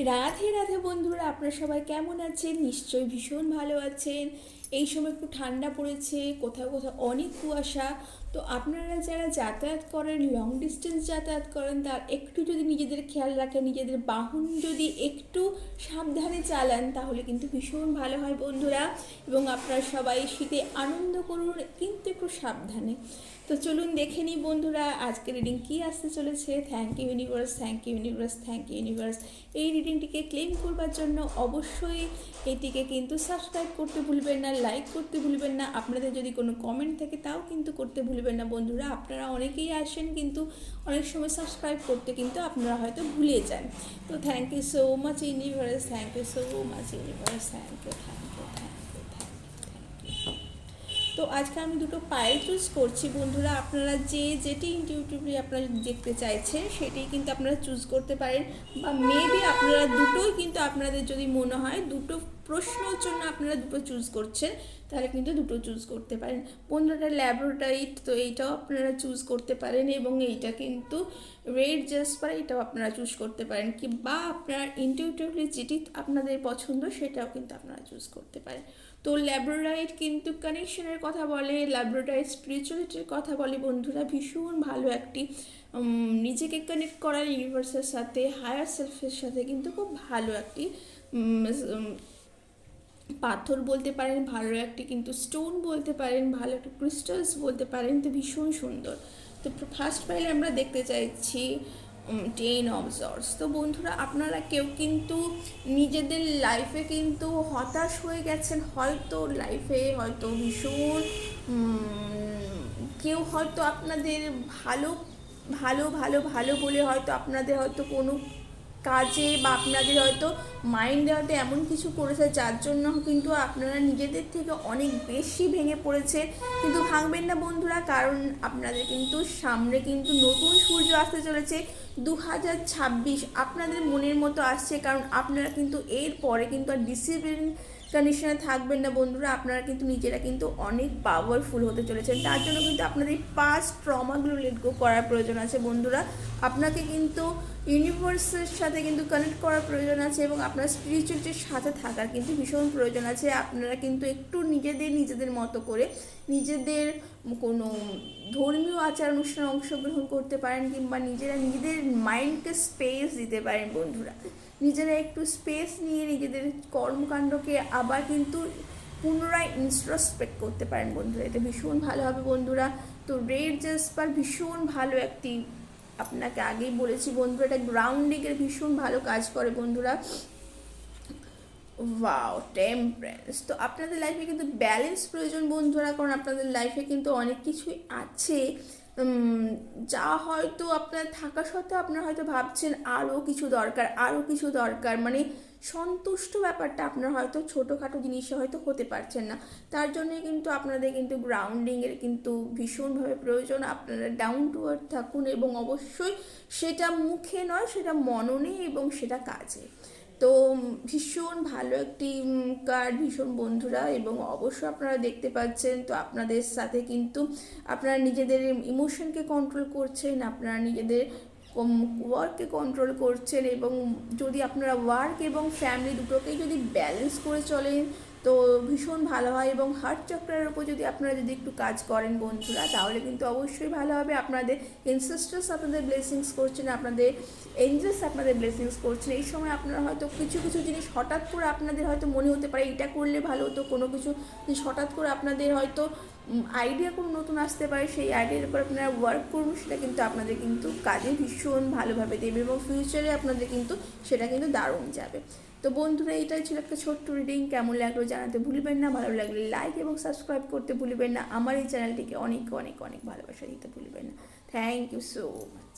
রাধে রাধে বন্ধুরা, আপনারা সবাই কেমন আছেন? নিশ্চয়ই ভীষণ ভালো আছেন। এই সময় একটু ঠান্ডা পড়েছে, কোথাও কোথাও অনেক কুয়াশা। তো আপনারা যারা যাতায়াত করেন, লং ডিস্টেন্স যাতায়াত করেন, তার একটু যদি নিজেদের খেয়াল রাখেন, নিজেদের বাহন যদি একটু সাবধানে চালান, তাহলে কিন্তু ভীষণ ভালো হয় বন্ধুরা। এবং আপনারা সবাই শীতে আনন্দ করুন, কিন্তু একটু সাবধানে। তো চলুন দেখে নিই বন্ধুরা, আজকে রিডিং কী আসতে চলেছে। Thank you universe, thank you universe, thank you universe. এই রিডিংটিকে ক্লেম করবার জন্য অবশ্যই এটিকে কিন্তু সাবস্ক্রাইব করতে ভুলবেন না, লাইক করতে ভুলবেন না। আপনাদের যদি কোনো কমেন্ট থাকে তাও কিন্তু করতে ভুলবেন না বন্ধুরা। আপনারা অনেকেই আসেন, কিন্তু অনেক সময় সাবস্ক্রাইব করতে কিন্তু আপনারা হয়তো ভুলে যান। তো thank you so much universe, thank you so much universe, thank you, thank you, thank you, thank you. তো আজকে আমি দুটো পায়েল চুজ করছি বন্ধুরা। আপনারা যেটি ইনটিউটিভলি আপনারা দেখতে চাইছেন সেটি কিন্তু আপনারা চুজ করতে পারেন, বা মেবি আপনারা দুটোই কিন্তু আপনাদের যদি মনে হয় দুটো প্রশ্নের জন্য আপনারা দুটো চুজ করছেন, তাহলে কিন্তু দুটো চুজ করতে পারেন বন্ধুরা। ল্যাব্রোটাইট, তো এইটাও আপনারা চুজ করতে পারেন, এবং এইটা কিন্তু রেড জাসপার, এটাও আপনারা চুজ করতে পারেন, কি বা আপনারা ইনটিউটিভলি যেটি আপনাদের পছন্দ সেটাও কিন্তু আপনারা চুজ করতে পারেন। তো ল্যাব্রোটাইট কিন্তু কানেকশনের কথা বলে, ল্যাব্রোটাইট স্পিরিচুয়ালিটির কথা বলে বন্ধুরা। ভীষণ ভালো একটি নিজেকে কানেক্ট করা ইউনিভার্সের সাথে, হায়ার সেলফের সাথে কিন্তু খুব ভালো একটি পাথর বলতে পারেন, ভালো একটি কিন্তু স্টোন বলতে পারেন, ভালো একটা ক্রিস্টালস বলতে পারেন। তো ভীষণ সুন্দর। তো ফার্স্ট পাইলে আমরা দেখতে চাইছি 10 অফ সর্ডস। তো বন্ধুরা, আপনারা কেউ কিন্তু নিজেদের লাইফে কিন্তু হতাশ হয়ে গেছেন, হয়তো লাইফে হয়তো ভীষণ কেউ হয়তো আপনাদের ভালো ভালো ভালো ভালো বলে হয়তো আপনাদের হয়তো কোনো কাজে বা আপনাদের হয়তো মাইন্ডে হয়তো এমন কিছু করেছে যার জন্য কিন্তু আপনারা নিজেদের থেকে অনেক বেশি ভেঙে পড়েছে। কিন্তু ভাঙবেন না বন্ধুরা, কারণ আপনাদের কিন্তু সামনে কিন্তু নতুন সূর্য আসতে চলেছে। 2026 আপনাদের মনের মতো আসছে, কারণ আপনারা কিন্তু এর পরে কিন্তু আর ডিসিপ্লিন কন্ডিশনে থাকবেন না বন্ধুরা। আপনারা কিন্তু নিজেরা কিন্তু অনেক পাওয়ারফুল হতে চলেছেন। তার জন্য কিন্তু আপনাদের পাস্ট ট্রমাগুলো লেট গো করার প্রয়োজন আছে বন্ধুরা। আপনাকে কিন্তু ইউনিভার্সের সাথে কিন্তু কানেক্ট করার প্রয়োজন আছে, এবং আপনার স্পিরিচুয়ালিটির সাথে থাকার কিন্তু ভীষণ প্রয়োজন আছে। আপনারা কিন্তু একটু নিজেদের মতো করে নিজেদের কোনো ধর্মীয় আচার অনুষ্ঠানে অংশগ্রহণ করতে পারেন, কিংবা নিজেরা নিজেদের মাইন্ডকে স্পেস দিতে পারেন বন্ধুরা। নিজেরা একটু স্পেস নিয়ে নিজেদের কর্মকাণ্ডকে আবার কিন্তু পুনরায় ইন্ট্রোস্পেক্ট করতে পারেন বন্ধুরা। এটা ভীষণ ভালো হবে বন্ধুরা। তো রেড জাসপার ভীষণ ভালো একটি, আপনাকে আগেই বলেছি বন্ধুরা, এটা গ্রাউন্ডিংয়ের ভীষণ ভালো কাজ করে বন্ধুরা। Wow, temperance. তো আপনাদের লাইফে কিন্তু ব্যালেন্স প্রয়োজন বন্ধুরা, কারণ আপনাদের লাইফে কিন্তু অনেক কিছুই আছে যা হয়তো আপনার থাকা সত্ত্বেও আপনারা হয়তো ভাবছেন আরও কিছু দরকার, আরও কিছু দরকার, মানে সন্তুষ্ট ব্যাপারটা আপনার হয়তো ছোটোখাটো জিনিসে হয়তো হতে পারছেন না। তার জন্যই কিন্তু আপনাদের কিন্তু গ্রাউন্ডিংয়ের কিন্তু ভীষণভাবে প্রয়োজন। আপনারা ডাউন টু আর্থ থাকুন, এবং অবশ্যই সেটা মুখে নয়, সেটা মননে এবং সেটা কাজে। তো ভীষণ ভালো একটি কার্ড ভীষণ বন্ধুরা, এবং অবশ্যই আপনারা দেখতে পাচ্ছেন। তো আপনাদের সাথে কিন্তু আপনারা নিজেদের ইমোশনকে কন্ট্রোল করছেন, আপনারা নিজেদের ওয়ার্ককে কন্ট্রোল করছেন, এবং যদি আপনারা ওয়ার্ক এবং ফ্যামিলি দুটোকেই যদি ব্যালেন্স করে চলেন তো ভীষণ ভালো হয়। এবং হার্ট চক্রের উপর যদি আপনারা যদি একটু কাজ করেন বন্ধুরা, তাহলে কিন্তু অবশ্যই ভালো হবে। আপনাদের এনসেস্টার্স আপনাদের ব্লেসিংস করছেন, আপনাদের এঞ্জেলস আপনাদের ব্লেসিংস করছেন। এই সময় আপনারা হয়তো কিছু কিছু জিনিস হঠাৎ করে আপনাদের হয়তো মনে হতে পারে এটা করলে ভালো হতো, কোনো কিছু জিনিস হঠাৎ করে আপনাদের হয়তো আইডিয়া কোনো নতুন আসতে পারে, সেই আইডিয়ার উপর আপনারা ওয়ার্ক করুন, সেটা কিন্তু আপনাদের কিন্তু কাজে ভীষণ ভালোভাবে দেবে, এবং ফিউচারে আপনাদের কিন্তু সেটা কিন্তু দারুণ যাবে। তো বন্ধুরা, এইটাই ছিল একটা ছোট্ট রিডিং। কেমন লাগলো জানাতে ভুলবেন না, ভালো লাগলে লাইক এবং সাবস্ক্রাইব করতে ভুলবেন না, আমার এই চ্যানেলটিকে অনেক অনেক অনেক ভালোবাসা দিতে ভুলবেন না। Thank you so much.